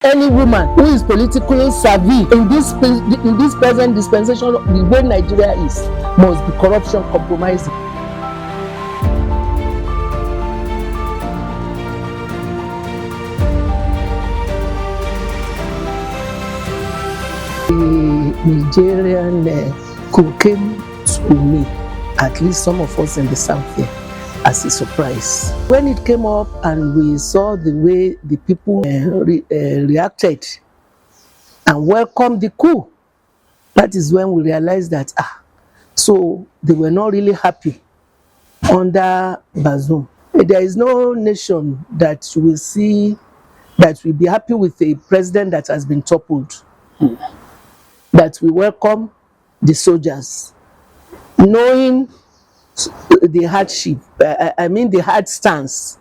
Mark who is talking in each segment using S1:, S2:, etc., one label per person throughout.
S1: Any woman who is politically savvy in this present dispensation, the way Nigeria is, must be corruption compromising. The Nigerian coup came to me, at least some of us in the south here, as a surprise. When it came up and we saw the way the people reacted and welcomed the coup, that is when we realized that, so they were not really happy under Bazoum. There is no nation that will see, that will be happy with a president that has been toppled. That we welcome the soldiers, knowing the hardship, the hard stance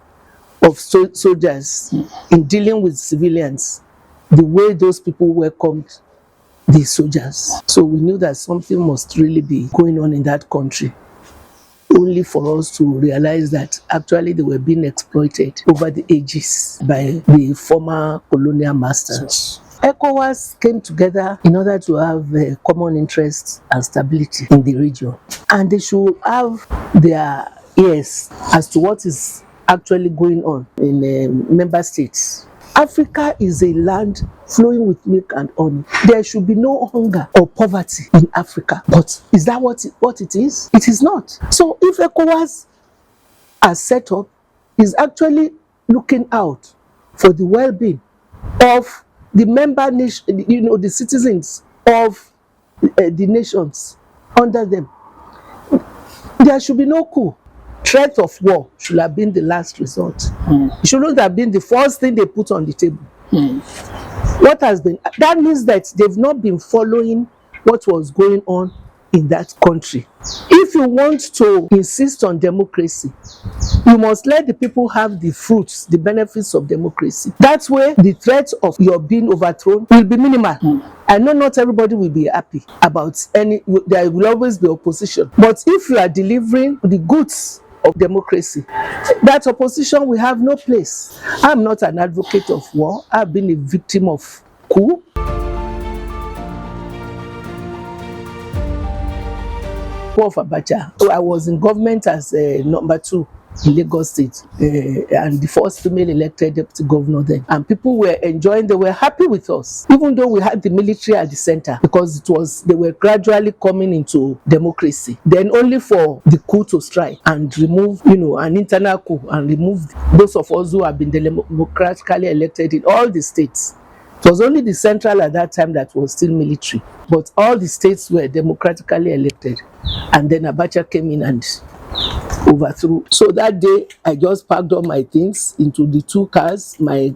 S1: of soldiers in dealing with civilians, the way those people welcomed the soldiers. So we knew that something must really be going on in that country, only for us to realize that actually they were being exploited over the ages by the former colonial masters. ECOWAS came together in order to have common interests and stability in the region. And they should have their ears as to what is actually going on in member states. Africa is a land flowing with milk and honey. There should be no hunger or poverty in Africa. But is that what it is? It is not. So if ECOWAS as set up is actually looking out for the well-being of the member nation, the citizens of the nations under them, there should be no coup. Threat of war should have been the last resort. It shouldn't have been the first thing they put on the table. What has been, that means that they've not been following what was going on in that country. If you want to insist on democracy, you must let the people have the fruits, the benefits of democracy. That way, the threat of your being overthrown will be minimal. I know not everybody will be happy about there will always be opposition. But if you are delivering the goods of democracy, that opposition will have no place. I'm not an advocate of war. I've been a victim of coup. Of Abacha. So I was in government as number 2 in Lagos State and the first female elected deputy governor then. And people were enjoying, they were happy with us, even though we had the military at the center, because they were gradually coming into democracy. Then only for the coup to strike and remove, an internal coup and remove those of us who have been democratically elected in all the states. It was only the central at that time that was still military, but all the states were democratically elected. And then Abacha came in and overthrew. So that day, I just packed all my things into the 2 cars, my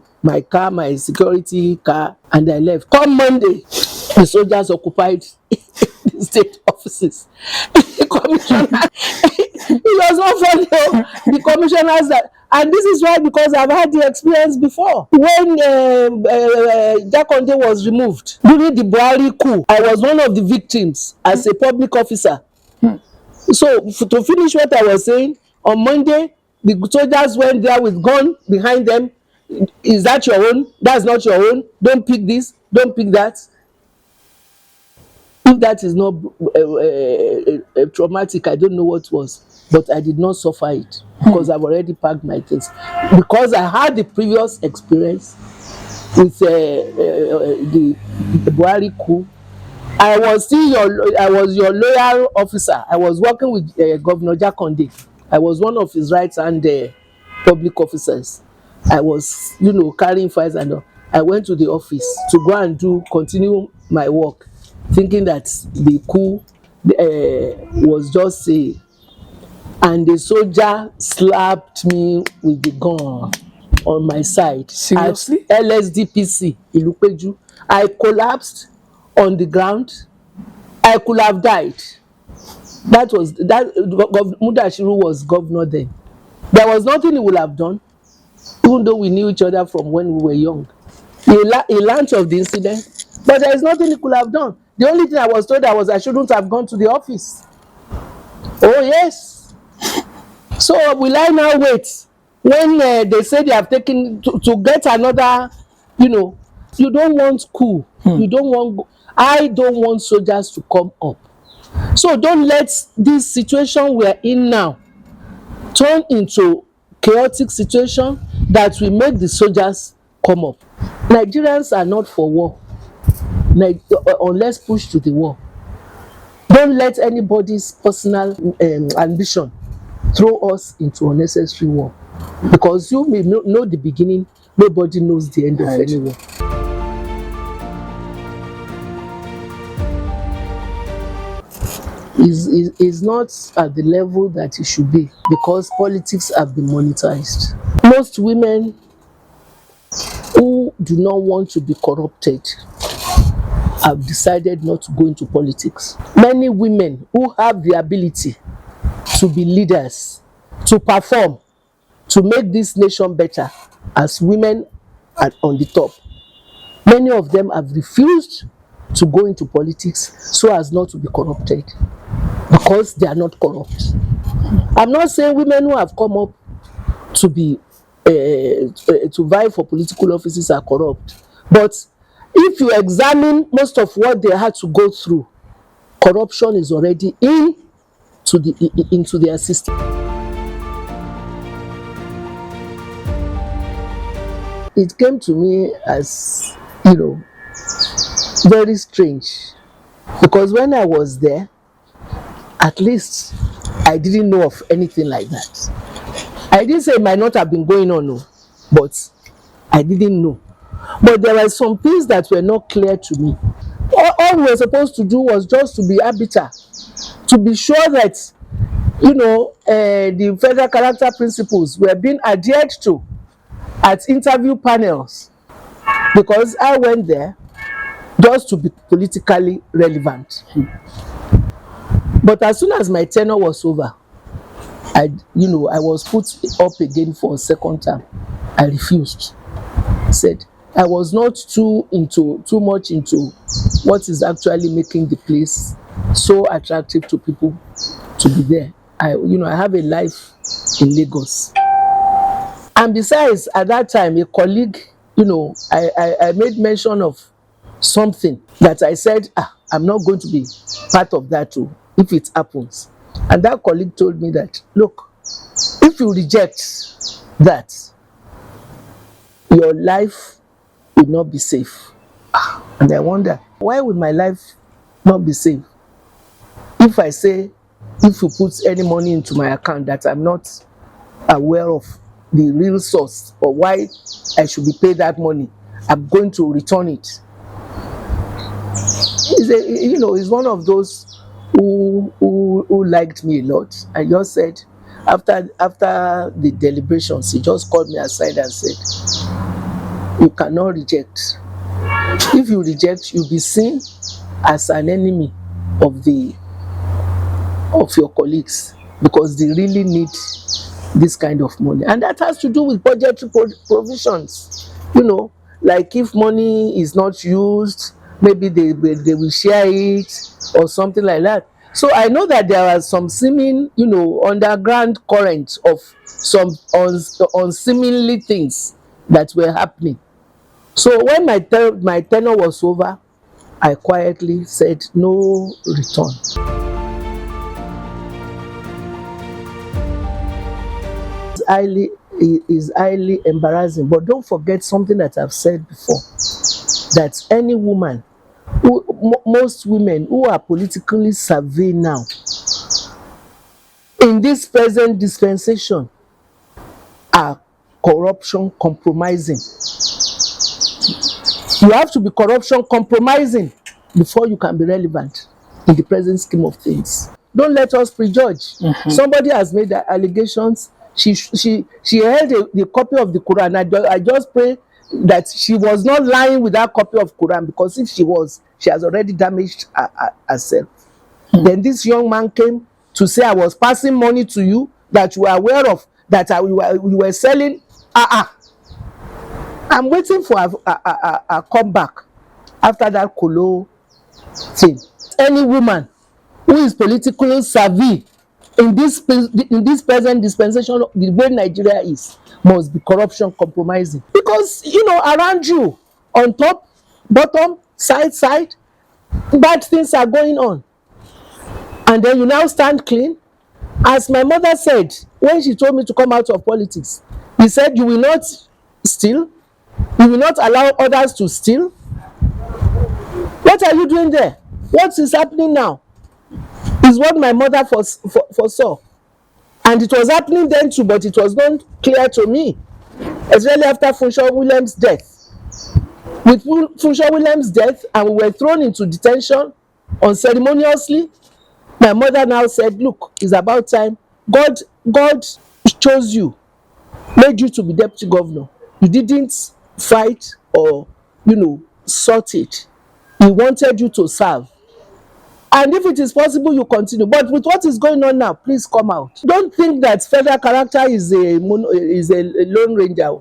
S1: car, my security car, and I left. Come Monday, the soldiers occupied the state offices. The commissioner, it was not funny. The commissioners and this is why, because I've had the experience before. When Jakonde was removed during the Buhari coup, I was one of the victims as a public officer. So to finish what I was saying, on Monday, the soldiers went there with gun behind them. Is that your own? That's not your own. Don't pick this. Don't pick that. If that is not traumatic, I don't know what was. But I did not suffer it because I've already packed my things. Because I had the previous experience with the Buhari coup. I was your loyal officer. I was working with Governor Jakonde. I was one of his right-hand public officers. I was, carrying files and all. I went to the office to go and continue my work, thinking that the coup was just and the soldier slapped me with the gun on my side.
S2: Seriously?
S1: At LSDPC, Ilupeju. I collapsed on the ground. I could have died. Mudashiru was governor then. There was nothing he would have done, even though we knew each other from when we were young. He learned of the incident, but there is nothing he could have done. The only thing I was told I shouldn't have gone to the office. Oh yes. So will I now wait when they say they have taken to get another, You don't want coup. You don't want. I don't want soldiers to come up. So don't let this situation we're in now turn into chaotic situation that will make the soldiers come up. Nigerians are not for war unless pushed to the wall. Don't let anybody's personal ambition throw us into unnecessary war, because you may know the beginning, nobody knows the end of any war. Is not at the level that it should be, because politics have been monetized. Most women who do not want to be corrupted have decided not to go into politics. Many women who have the ability to be leaders, to perform, to make this nation better as women are on the top, many of them have refused to go into politics so as not to be corrupted, because they are not corrupt. I'm not saying women who have come up to be to vie for political offices are corrupt, but if you examine most of what they had to go through, corruption is already into their system. It came to me as, very strange, because when I was there, at least I didn't know of anything like that. I didn't say it might not have been going on, no, but I didn't know. But there were some things that were not clear to me. All we were supposed to do was just to be arbiter, to be sure that, the federal character principles were being adhered to at interview panels, because I went there just to be politically relevant. But as soon as my tenure was over, I was put up again for a second term. I refused. Said I was not too much into what is actually making the place so attractive to people to be there. I have a life in Lagos. And besides, at that time, a colleague, I made mention of something that I said, I'm not going to be part of that too, if it happens. And that colleague told me that, look, if you reject that, your life will not be safe. And I wonder, why would my life not be safe? If I say, if you put any money into my account that I'm not aware of the real source or why I should be paid that money, I'm going to return it. He's one of those who liked me a lot. I just said, after the deliberations, he just called me aside and said, you cannot reject. If you reject, you'll be seen as an enemy of your colleagues, because they really need this kind of money. And that has to do with budgetary provisions. Like if money is not used, maybe they will share it or something like that. So I know that there are some seeming, underground currents of some unseemly things that were happening. So when my tenure was over, I quietly said no return. Is highly embarrassing, but don't forget something that I've said before, that any woman, most women who are politically savvy now, in this present dispensation, are corruption compromising. You have to be corruption compromising before you can be relevant in the present scheme of things. Don't let us prejudge. Somebody has made the allegations. She held the copy of the Quran. I just pray that she was not lying with that copy of Quran, because if she was, she has already damaged herself. Then this young man came to say, I was passing money to you that you were aware of, that we were selling. I'm waiting for a comeback after that Kolo thing. Any woman who is politically savvy in this present dispensation, the way Nigeria is, must be corruption compromising. Because, around you, on top, bottom, side, bad things are going on. And then you now stand clean. As my mother said when she told me to come out of politics, he said, you will not steal, you will not allow others to steal. What are you doing there? What is happening now is what my mother foresaw. And it was happening then too, but it was not clear to me, especially after Funsho Williams' death. With Funsho Williams' death, and we were thrown into detention unceremoniously, my mother now said, look, it's about time. God chose you, made you to be deputy governor. You didn't fight or, sort it. He wanted you to serve. And if it is possible, you continue. But with what is going on now, please come out. Don't think that federal character is a lone ranger.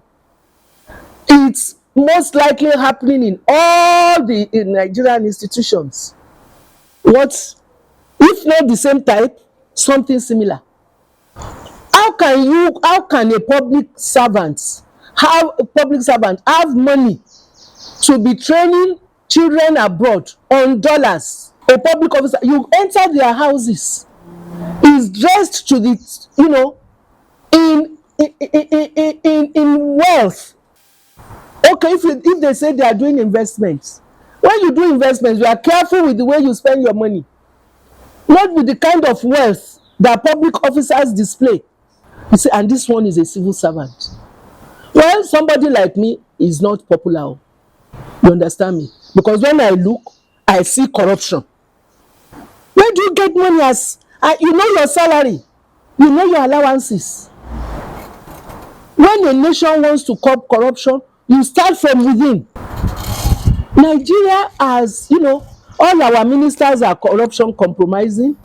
S1: It's most likely happening in all the Nigerian institutions. What, if not the same type, something similar? How can a public servant have money to be training children abroad on dollars? A public officer, you enter their houses, is dressed to the, in wealth. Okay, if they say they are doing investments, when you do investments, you are careful with the way you spend your money, not with the kind of wealth that public officers display. You say, and this one is a civil servant. Well, somebody like me is not popular. You understand me? Because when I look, I see corruption. Where do you get money as? You know your salary, you know your allowances. When a nation wants to curb corruption, you start from within. Nigeria has, all our ministers are corruption compromising.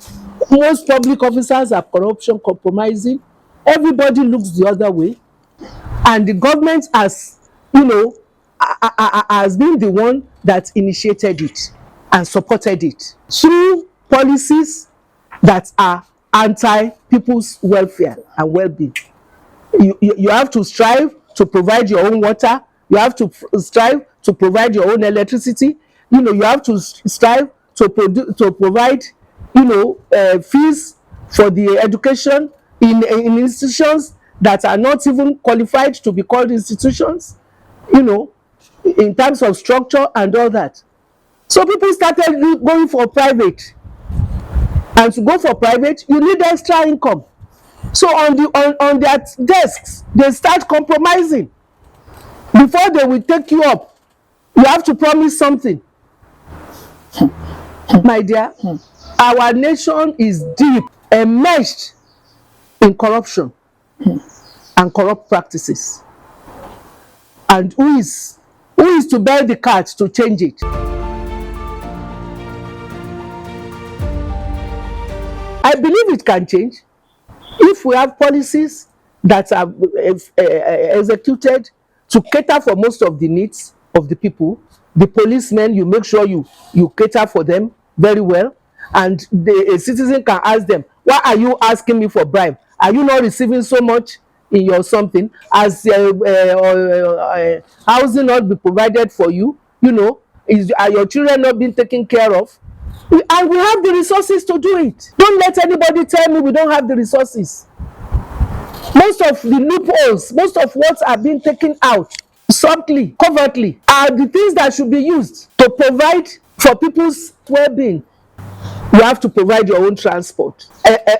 S1: Most public officers are corruption compromising. Everybody looks the other way. And the government has, has been the one that initiated it and supported it through policies that are anti-people's welfare and well-being. You have to strive to provide your own water. You have to strive to provide your own electricity. You have to strive to provide, fees for the education in institutions that are not even qualified to be called institutions, in terms of structure and all that. So people started going for private. And to go for private, you need extra income. So on their desks, they start compromising. Before they will take you up, you have to promise something. My dear, our nation is deep enmeshed in corruption and corrupt practices. And who is to bear the cart to change it? I believe it can change if we have policies that are executed to cater for most of the needs of the people. The policemen, you make sure you cater for them very well, and a citizen can ask them, why are you asking me for bribe? Are you not receiving so much in your something? As housing not be provided for you? Are your children not being taken care of? And we have the resources to do it. Don't let anybody tell me we don't have the resources. Most of the loopholes, most of what are being taken out subtly, covertly, are the things that should be used to provide for people's well-being. You have to provide your own transport.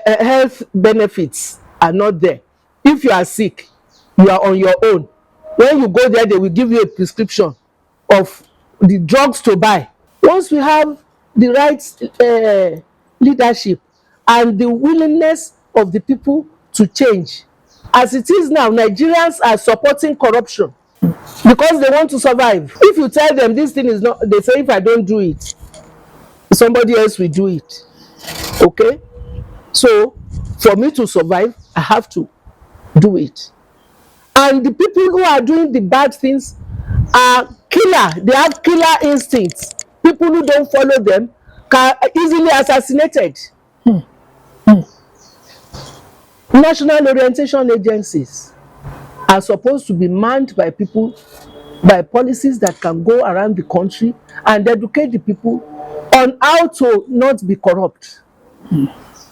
S1: Health benefits are not there. If you are sick, you are on your own. When you go there, they will give you a prescription of the drugs to buy. Once we have the right leadership and the willingness of the people to change, as it is now, Nigerians are supporting corruption because they want to survive. If you tell them this thing is not, they say, if I don't do it, somebody else will do it. Okay? So for me to survive, I have to do it. And the people who are doing the bad things are killer. They have killer instincts. People who don't follow them can easily assassinated. National orientation agencies are supposed to be manned by people by policies that can go around the country and educate the people on how to not be corrupt.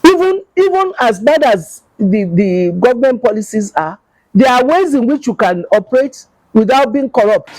S1: Even as bad as the government policies are, there are ways in which you can operate without being corrupt.